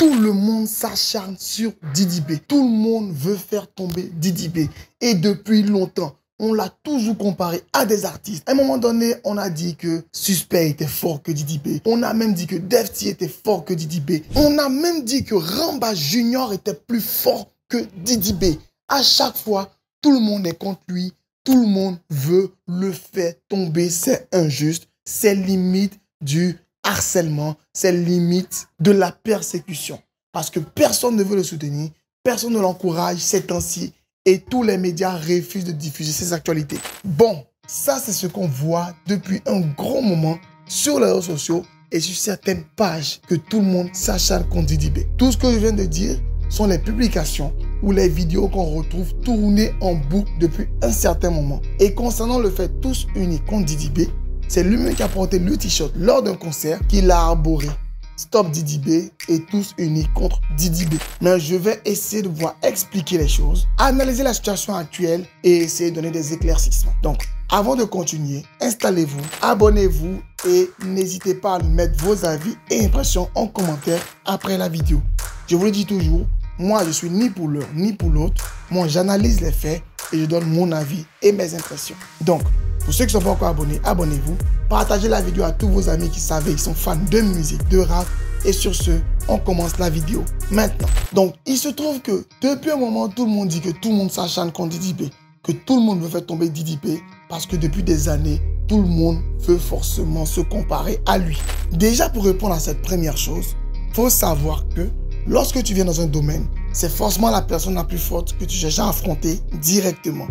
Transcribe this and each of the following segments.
Tout le monde s'acharne sur Didi B. Tout le monde veut faire tomber Didi B. Et depuis longtemps, on l'a toujours comparé à des artistes. À un moment donné, on a dit que Suspect était fort que Didi B. On a même dit que Defty était fort que Didi B. On a même dit que Ramba Junior était plus fort que Didi B. À chaque fois, tout le monde est contre lui. Tout le monde veut le faire tomber. C'est injuste. C'est limite du harcèlement. C'est limite de la persécution. Parce que personne ne veut le soutenir. Personne ne l'encourage ces temps-ci. Et tous les médias refusent de diffuser ses actualités. Bon, ça c'est ce qu'on voit depuis un gros moment sur les réseaux sociaux et sur certaines pages que tout le monde s'acharne contre Didi B. Tout ce que je viens de dire sont les publications ou les vidéos qu'on retrouve tournées en boucle depuis un certain moment. Et concernant le fait tous unis contre Didi B, c'est lui-même qui a porté le t-shirt lors d'un concert qu'il a arboré. Stop Didi B et tous unis contre Didi B. Mais je vais essayer de vous expliquer les choses, analyser la situation actuelle et essayer de donner des éclaircissements. Donc, avant de continuer, installez-vous, abonnez-vous et n'hésitez pas à mettre vos avis et impressions en commentaire après la vidéo. Je vous le dis toujours, moi je suis ni pour l'un ni pour l'autre. Moi j'analyse les faits et je donne mon avis et mes impressions. Donc, pour ceux qui ne sont pas encore abonnés, abonnez-vous. Partagez la vidéo à tous vos amis qui savent qu'ils sont fans de musique, de rap. Et sur ce, on commence la vidéo maintenant. Donc, il se trouve que depuis un moment, tout le monde dit que tout le monde s'acharne contre Didi B. Que tout le monde veut faire tomber Didi B. Parce que depuis des années, tout le monde veut forcément se comparer à lui. Déjà, pour répondre à cette première chose, il faut savoir que lorsque tu viens dans un domaine, c'est forcément la personne la plus forte que tu cherches à affronter directement.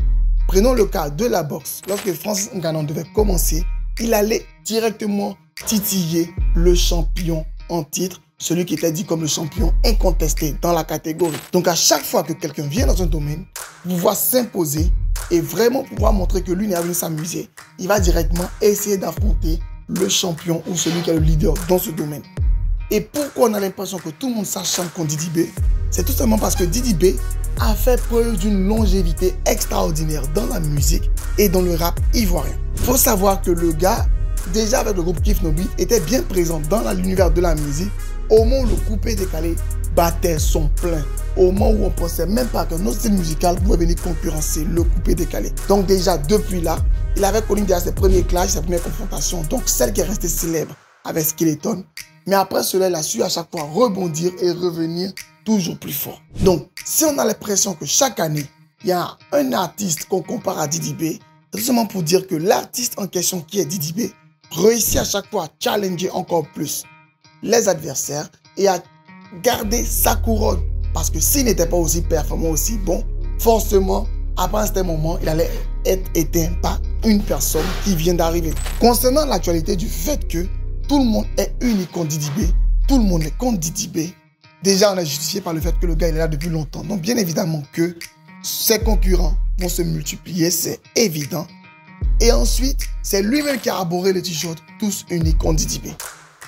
Prenons le cas de la boxe. Lorsque Francis Ngannou devait commencer, il allait directement titiller le champion en titre, celui qui était dit comme le champion incontesté dans la catégorie. Donc à chaque fois que quelqu'un vient dans un domaine, pouvoir s'imposer et vraiment pouvoir montrer que lui n'est pas venu s'amuser, il va directement essayer d'affronter le champion ou celui qui est le leader dans ce domaine. Et pourquoi on a l'impression que tout le monde s'acharne contre Didi B? C'est tout simplement parce que Didi B a fait preuve d'une longévité extraordinaire dans la musique et dans le rap ivoirien. Il faut savoir que le gars, déjà avec le groupe Kif No Beat, était bien présent dans l'univers de la musique au moment où le coupé décalé battait son plein. Au moment où on ne pensait même pas qu'un autre style musical pouvait venir concurrencer le coupé décalé. Donc déjà, depuis là, il avait connu déjà ses premiers clashs, ses premières confrontations, donc celle qui est restée célèbre avec Skeleton. Mais après cela, il a su à chaque fois rebondir et revenir toujours plus fort. Donc, si on a l'impression que chaque année, il y a un artiste qu'on compare à Didi B, c'est tout simplement pour dire que l'artiste en question qui est Didi B réussit à chaque fois à challenger encore plus les adversaires et à garder sa couronne. Parce que s'il n'était pas aussi performant, aussi bon, forcément, après un certain moment, il allait être éteint par une personne qui vient d'arriver. Concernant l'actualité du fait que tout le monde est uni contre Didi B, tout le monde est contre Didi B, déjà on est justifié par le fait que le gars il est là depuis longtemps. Donc bien évidemment que ses concurrents vont se multiplier, c'est évident. Et ensuite, c'est lui-même qui a arboré le t-shirt tous unis contre Didi B.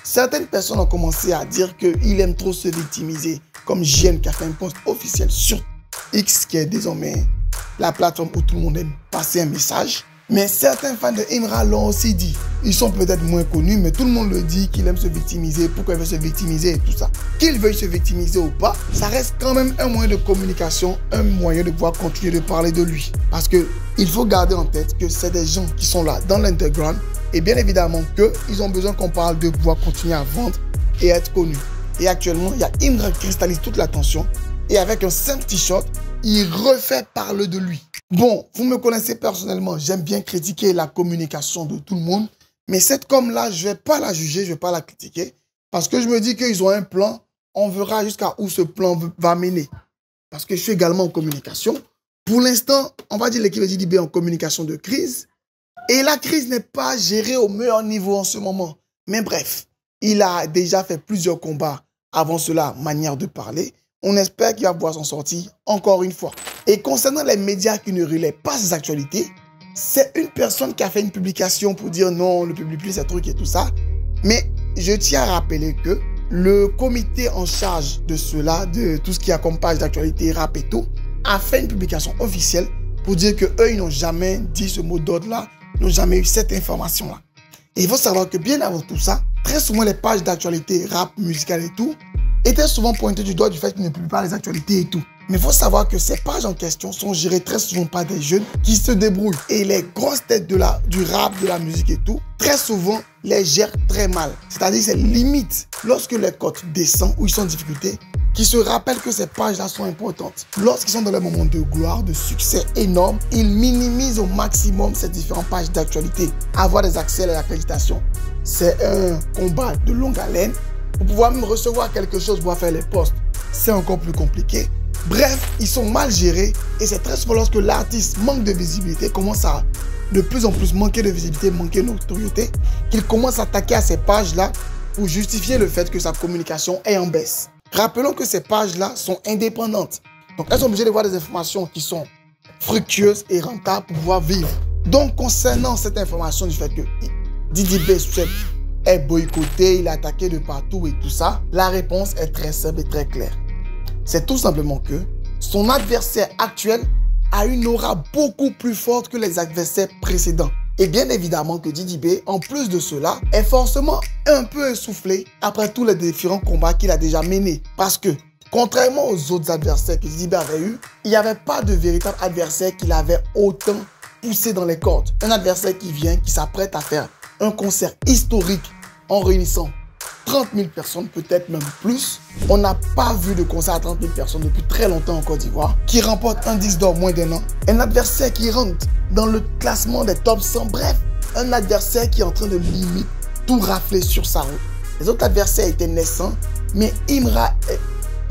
Certaines personnes ont commencé à dire qu'il aime trop se victimiser, comme JN qui a fait un post officiel sur X, qui est désormais la plateforme où tout le monde aime passer un message. Mais certains fans de Imra l'ont aussi dit. Ils sont peut-être moins connus, mais tout le monde le dit qu'il aime se victimiser, pourquoi il veut se victimiser et tout ça. Qu'il veuille se victimiser ou pas, ça reste quand même un moyen de communication, un moyen de pouvoir continuer de parler de lui. Parce que il faut garder en tête que c'est des gens qui sont là dans l'underground et bien évidemment qu'ils ont besoin qu'on parle de pouvoir continuer à vendre et être connus. Et actuellement, il y a Imra qui cristallise toute l'attention et avec un simple t-shirt, il refait parler de lui. Bon, vous me connaissez personnellement, j'aime bien critiquer la communication de tout le monde, mais cette com-là, je ne vais pas la juger, je ne vais pas la critiquer, parce que je me dis qu'ils ont un plan, on verra jusqu'à où ce plan va mener. Parce que je suis également en communication. Pour l'instant, on va dire l'équipe de Didi B en communication de crise, et la crise n'est pas gérée au meilleur niveau en ce moment. Mais bref, il a déjà fait plusieurs combats avant cela, manière de parler. On espère qu'il va pouvoir s'en sortir encore une fois. Et concernant les médias qui ne relaient pas ces actualités, c'est une personne qui a fait une publication pour dire non, ne publie plus ces trucs et tout ça. Mais je tiens à rappeler que le comité en charge de cela, de tout ce qui a comme page d'actualité, rap et tout, a fait une publication officielle pour dire que eux, ils n'ont jamais dit ce mot d'ordre-là, n'ont jamais eu cette information-là. Et il faut savoir que bien avant tout ça, très souvent les pages d'actualité, rap, musical et tout, était souvent pointé du doigt du fait qu'il ne publie pas les actualités et tout. Mais il faut savoir que ces pages en question sont gérées très souvent par des jeunes qui se débrouillent. Et les grosses têtes du rap, de la musique et tout, très souvent les gèrent très mal. C'est-à-dire c'est limite lorsque les cotes descendent ou ils sont en difficulté, qui se rappellent que ces pages-là sont importantes. Lorsqu'ils sont dans les moments de gloire, de succès énorme, ils minimisent au maximum ces différentes pages d'actualité. Avoir des accès à l'accréditation, c'est un combat de longue haleine. Pour pouvoir même recevoir quelque chose pour faire les posts, c'est encore plus compliqué. Bref, ils sont mal gérés et c'est très souvent lorsque l'artiste manque de visibilité, commence à de plus en plus manquer de visibilité, manquer de notoriété, qu'il commence à attaquer à ces pages-là pour justifier le fait que sa communication est en baisse. Rappelons que ces pages-là sont indépendantes. Donc, elles sont obligées de voir des informations qui sont fructueuses et rentables pour pouvoir vivre. Donc, concernant cette information du fait que DidiB est boycotté, il est attaqué de partout et tout ça, la réponse est très simple et très claire. C'est tout simplement que son adversaire actuel a une aura beaucoup plus forte que les adversaires précédents. Et bien évidemment que DidiB, en plus de cela, est forcément un peu essoufflé après tous les différents combats qu'il a déjà menés. Parce que, contrairement aux autres adversaires que DidiB avait eu, il n'y avait pas de véritable adversaire qui l'avait autant poussé dans les cordes. Un adversaire qui vient, qui s'apprête à faire un concert historique en réunissant 30 000 personnes, peut-être même plus. On n'a pas vu de concert à 30 000 personnes depuis très longtemps en Côte d'Ivoire, qui remporte un disque d'or moins d'un an. Un adversaire qui rentre dans le classement des top 100. Bref, un adversaire qui est en train de limite tout rafler sur sa route. Les autres adversaires étaient naissants, mais Imra est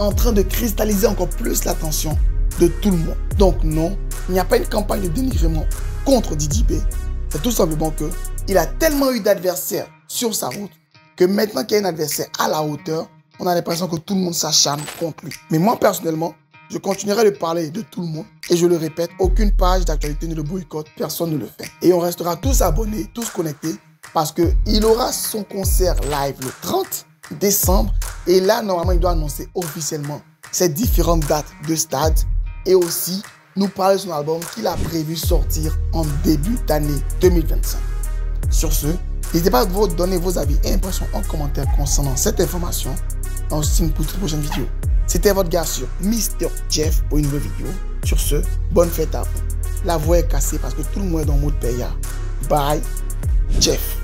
en train de cristalliser encore plus l'attention de tout le monde. Donc non, il n'y a pas une campagne de dénigrement contre DidiB. C'est tout simplement que il a tellement eu d'adversaires sur sa route que maintenant qu'il y a un adversaire à la hauteur, on a l'impression que tout le monde s'acharne contre lui. Mais moi, personnellement, je continuerai de parler de tout le monde. Et je le répète, aucune page d'actualité ne le boycotte, personne ne le fait. Et on restera tous abonnés, tous connectés, parce qu'il aura son concert live le 30 décembre. Et là, normalement, il doit annoncer officiellement ses différentes dates de stade et aussi nous parler de son album qu'il a prévu sortir en début d'année 2025. Sur ce, n'hésitez pas à vous donner vos avis et impressions en commentaire concernant cette information. On se dit pour une prochaine vidéo. C'était votre gars sur Mr. Jeff pour une nouvelle vidéo. Sur ce, bonne fête à vous. La voix est cassée parce que tout le monde est dans le mode paya. Bye, Jeff.